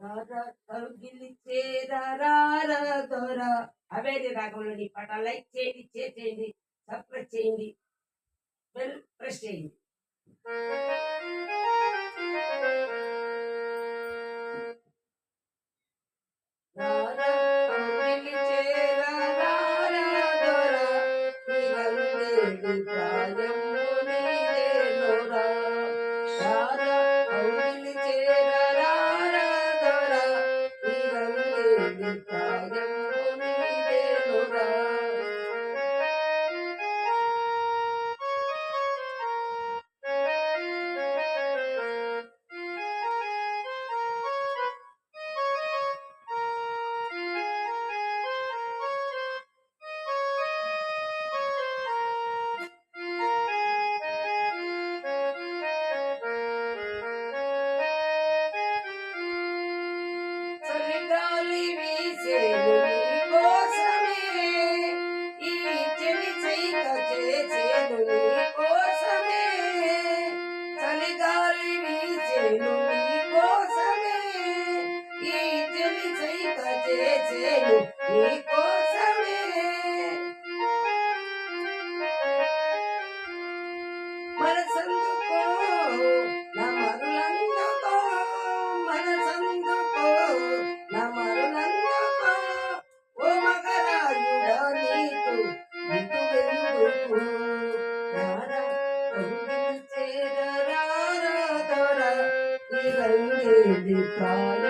రారా కౌగిలి చేరా దొర. అవేది రాగంలో నీ పాట లైక్ చేయండి, షేర్ చేయండి, సబ్స్క్రైబ్ చేయండి, బెల్ ప్రెస్ చేయండి. రారా కౌగిలి చేరా దొర, ఈ రంగేడి ప్రాయము నీదేనోరా. రారా కౌగిలి చేరా దొర, ఈ రంగేడి ప్రాయము నీదేనోరా. చలిగాలి వీసేను నీ కోసమే, ఈ చెలి చైత చేసేను నీ కోసమే. చలిగాలి వీసేను నీ కోసమే, ఈ చెలి చైత చేసేను నీ కోసమే. మనసందుకో నా మరులందుకో, మనసందుకో నా మరులందుకో, ఓ మగరాయుడా నీకు దిగువెందుకు. రారా కౌగిలి చేరా దొర, ఈ రంగేడి ప్రాయ